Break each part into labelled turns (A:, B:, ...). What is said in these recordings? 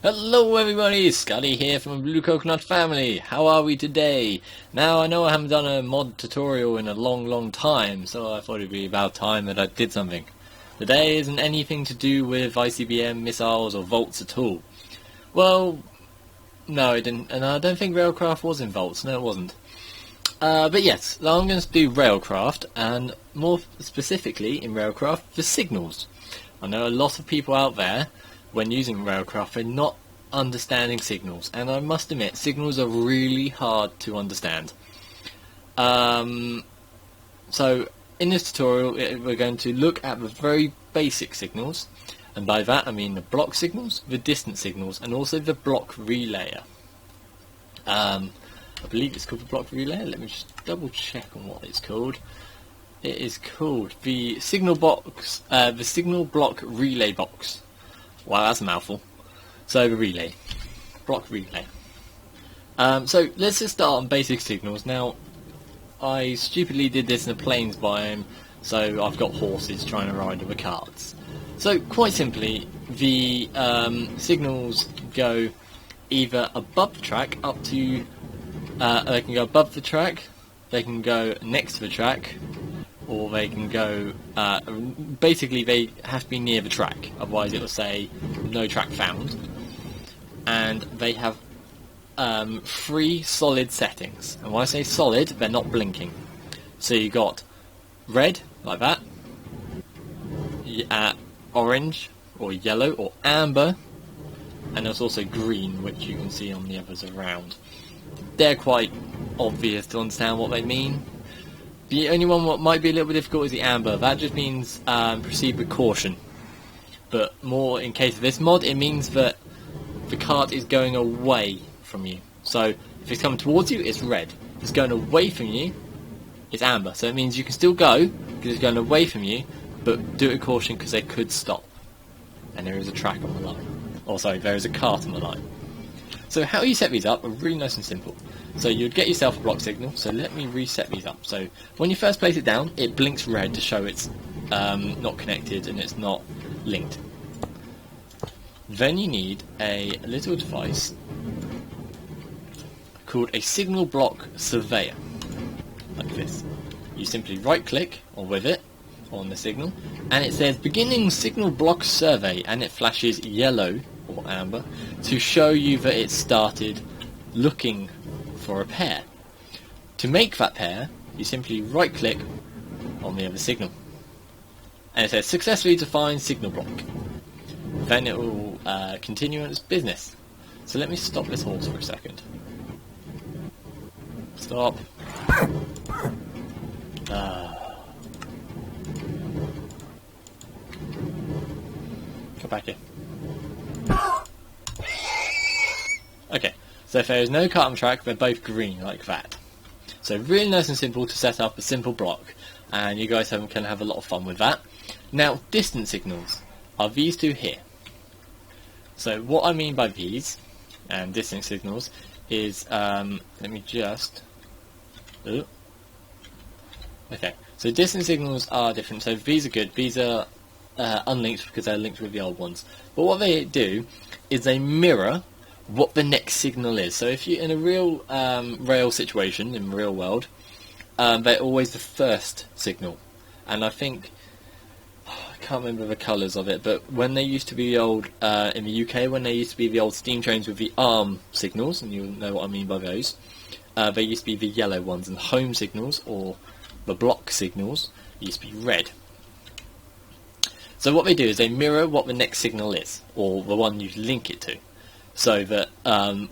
A: Hello everybody, Skotty here from Blue Coconut Family. How are we today? Now I know I haven't done a mod tutorial in a long time, so I thought it'd be about time that I did something. Today isn't anything to do with ICBM missiles or volts at all. Well, no it didn't, and I don't think Railcraft was in volts, no it wasn't. But yes, I'm going to do Railcraft, and more specifically in Railcraft, the signals. I know a lot of people out there, when using Railcraft, are not understanding signals, and I must admit, signals are really hard to understand. So in this tutorial we're going to look at the very basic signals, and by that I mean the block signals, the distance signals, and also the block relayer. I believe it's called the block relayer. Let me just double check on what it's called. It is called the signal box, the signal block relay box. Wow, that's a mouthful. So the relay, block relay. So let's just start on basic signals. Now, I stupidly did this in a plains biome, so I've got horses trying to ride over carts. So quite simply, the signals go either above the track up to, they can go above the track, they can go next to the track, or they can go, basically they have to be near the track, otherwise it will say no track found. And they have 3 solid settings, and when I say solid, they're not blinking. So you got red, like that, orange, or yellow, or amber, and there's also green, which you can see on the others around. They're quite obvious to understand what they mean. The only one that might be a little bit difficult is the amber. That just means proceed with caution. But more in case of this mod, it means that the cart is going away from you. So if it's coming towards you, it's red. If it's going away from you, it's amber. So it means you can still go, because it's going away from you, but do it with caution because they could stop. And there is a track on the line. Oh, sorry, there is a cart on the line. So how you set these up are really nice and simple. So you'd get yourself a block signal, so let me reset these up. So when you first place it down, it blinks red to show it's not connected and it's not linked. Then you need a little device called a signal block surveyor, like this. You simply right click, or with it, on the signal, and it says beginning signal block survey, and it flashes yellow, or amber, to show you that it started looking for a pair. To make that pair, you simply right click on the other signal, and it says successfully defined signal block. Then it will continue on its business. So let me stop this horse for a second. Stop. Come back here. Okay, so if there is no cart on track, they're both green, like that. So really nice and simple to set up a simple block, and you guys can have a lot of fun with that. Now, distance signals are these two here. So what I mean by these, and distance signals, is, let me just... Okay, so distance signals are different, so these are good, these are unlinked because they're linked with the old ones. But what they do is they mirror what the next signal is. So if you're in a real rail situation, in the real world, they're always the first signal. And I think, I can't remember the colours of it, but when they used to be the old, in the UK, when they used to be the old steam trains with the arm signals, and you'll know what I mean by those, they used to be the yellow ones, and home signals, or the block signals, used to be red. So what they do is they mirror what the next signal is, or the one you link it to, so that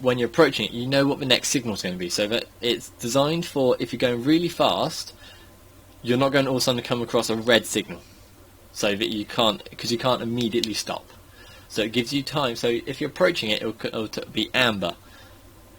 A: when you're approaching it, you know what the next signal is going to be, so that it's designed for if you're going really fast, you're not going to all of a sudden come across a red signal, so that you can't, because you can't immediately stop. So it gives you time, so if you're approaching it, it'll be amber,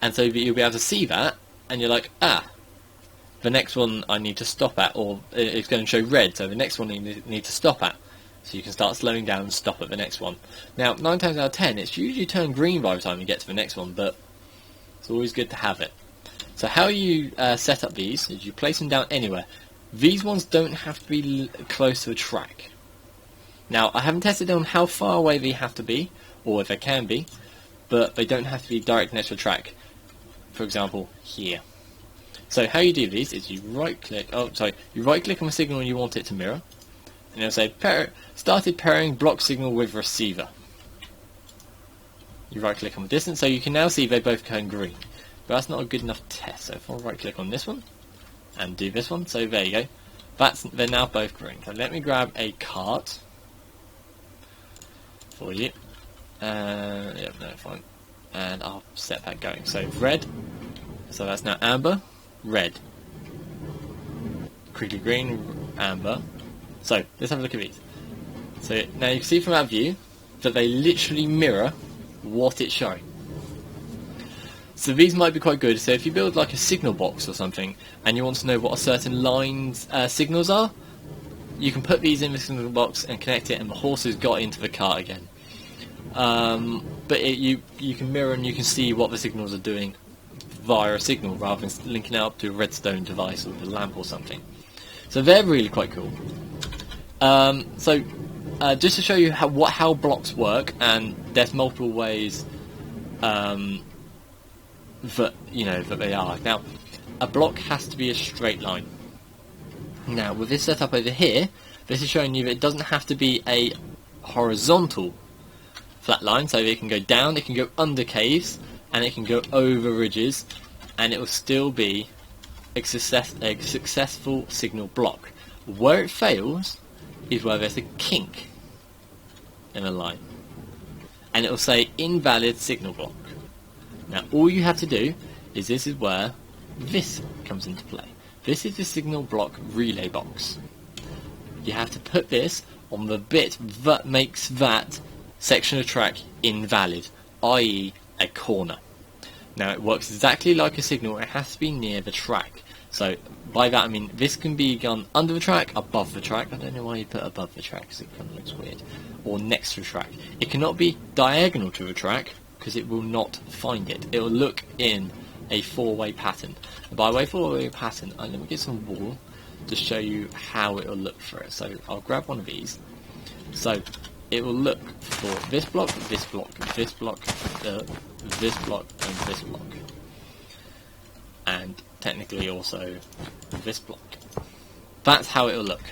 A: and so that you'll be able to see that, and you're like, the next one I need to stop at, or it's going to show red, so the next one you need to stop at. So you can start slowing down and stop at the next one. Now, 9 times out of 10, it's usually turned green by the time you get to the next one, but it's always good to have it. So how you set up these is you place them down anywhere. These ones don't have to be close to a track. Now, I haven't tested on how far away they have to be, or if they can be, but they don't have to be direct next to a track. For example, here. So how you do these is you right click on the signal you want it to mirror, and it'll say started pairing block signal with receiver. You right click on the distance, so you can now see they both turn green. But that's not a good enough test, so if I right click on this one and do this one, so there you go. They're now both green. So let me grab a cart for you. Yeah, no, fine. And I'll set that going. So red, so that's now amber, red, quickly green, amber. So let's have a look at these. So now you can see from that view that they literally mirror what it's showing. So these might be quite good. So if you build like a signal box or something and you want to know what a certain line's signals are, you can put these in the signal box and connect it, and the horse has got into the cart again. But you can mirror and you can see what the signals are doing via a signal rather than linking it up to a redstone device or the lamp or something. So they're really quite cool. Just to show you how blocks work, and there's multiple ways that they are. Now, a block has to be a straight line. Now, with this setup over here, this is showing you that it doesn't have to be a horizontal flat line, so it can go down, it can go under caves, and it can go over ridges, and it will still be a successful signal block. Where it fails is where there's a kink in a line, and it will say invalid signal block. Now all you have to do is, this is where this comes into play. This is the signal block relay box. You have to put this on the bit that makes that section of track invalid, i.e. a corner. Now it works exactly like a signal, it has to be near the track. So by that I mean this can be done under the track, above the track, I don't know why you put above the track because it kind of looks weird, or next to the track. It cannot be diagonal to the track because it will not find it. It will look in a four-way pattern. And by way four-way pattern, let me get some wool to show you how it will look for it. So I'll grab one of these. So it will look for this block, this block, this block, this block, and this block. And technically also this block. That's how it will look.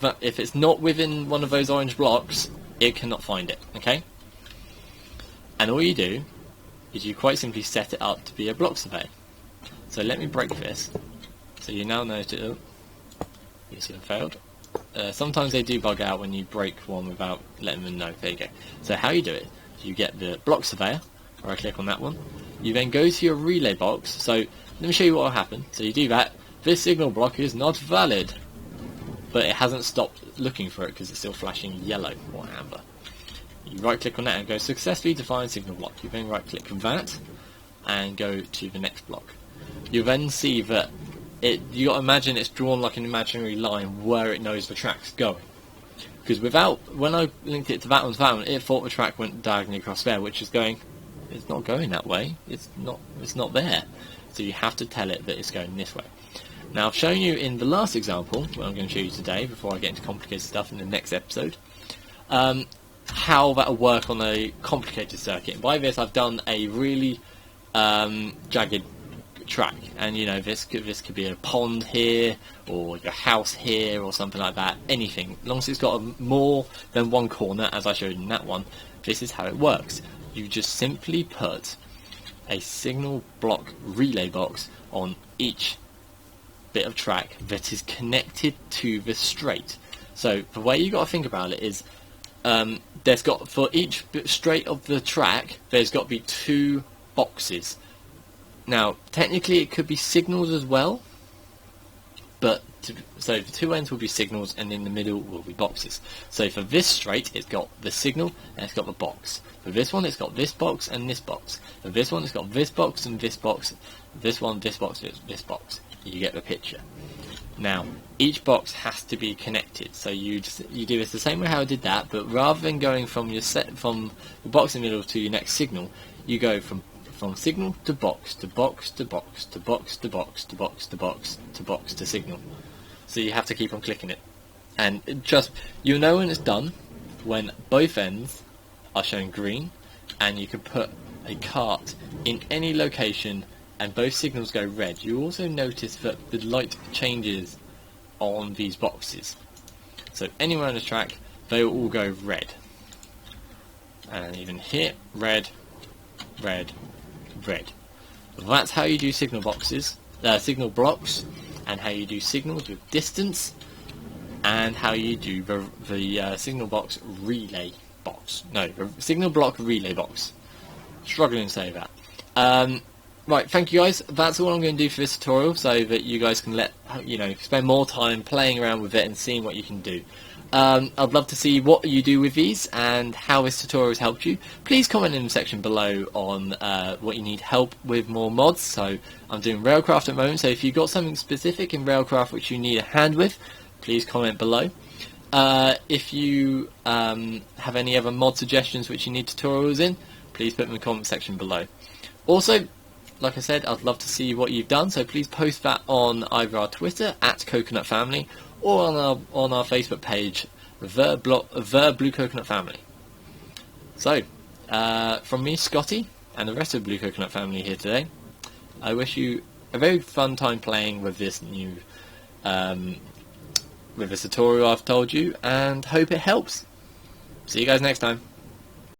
A: But if it's not within one of those orange blocks, it cannot find it, okay? And all you do is you quite simply set it up to be a block survey. So let me break this. So you now know to... you see it failed. Sometimes they do bug out when you break one without letting them know. There you go. So how you do it, you get the block surveyor, or I click on that one. You then go to your relay box. So let me show you what will happen. So you do that. This signal block is not valid, but it hasn't stopped looking for it because it's still flashing yellow or amber. You right click on that and go successfully define signal block. You then right click on that and go to the next block. You then see that you got to imagine it's drawn like an imaginary line where it knows the track's going. Because when I linked it to that one, it thought the track went diagonally across there, which is going, it's not going that way. It's not there. So you have to tell it that it's going this way. Now I've shown you in the last example, what I'm going to show you today, before I get into complicated stuff in the next episode, how that will work on a complicated circuit. And by this I've done a really jagged track, and you know, this could be a pond here, or your house here, or something like that. Anything, as long as it's got more than one corner, as I showed in that one. This is how it works. You just simply put a signal block relay box on each bit of track that is connected to the straight. So the way you got to think about it is, there's got, for each straight of the track, there's got to be two boxes. Now, technically it could be signals as well, but so the two ends will be signals and in the middle will be boxes. So for this straight, it's got the signal and it's got the box. For this one, it's got this box and this box. For this one, it's got this box and this box. This one, this box, this box. You get the picture. Now, each box has to be connected. So you do this the same way how I did that, but rather than going from the box in the middle to your next signal, you go from signal to box to box to box to box to box to box to box to box to signal. So you have to keep on clicking it, and you'll know when it's done when both ends are showing green, and you can put a cart in any location and both signals go red, you also notice that the light changes on these boxes. So anywhere on the track, they will all go red. And even here, red, red, red. That's how you do signal boxes, signal blocks, and how you do signals with distance, and how you do the signal box relay box. No, the signal block relay box. Struggling to say that. Right, thank you guys. That's all I'm going to do for this tutorial, so that you guys can spend more time playing around with it and seeing what you can do. I'd love to see what you do with these and how this tutorial has helped you. Please comment in the section below on what you need help with more mods. So I'm doing Railcraft at the moment, so if you've got something specific in Railcraft which you need a hand with, please comment below. If you have any other mod suggestions which you need tutorials in, please put them in the comment section below. Also, like I said, I'd love to see what you've done, so please post that on either our Twitter @CoconutFamily or on our Facebook page, the Blue Coconut Family. So, from me, Scotty, and the rest of the Blue Coconut Family here today, I wish you a very fun time playing with this new, with this tutorial I've told you, and hope it helps. See you guys next time.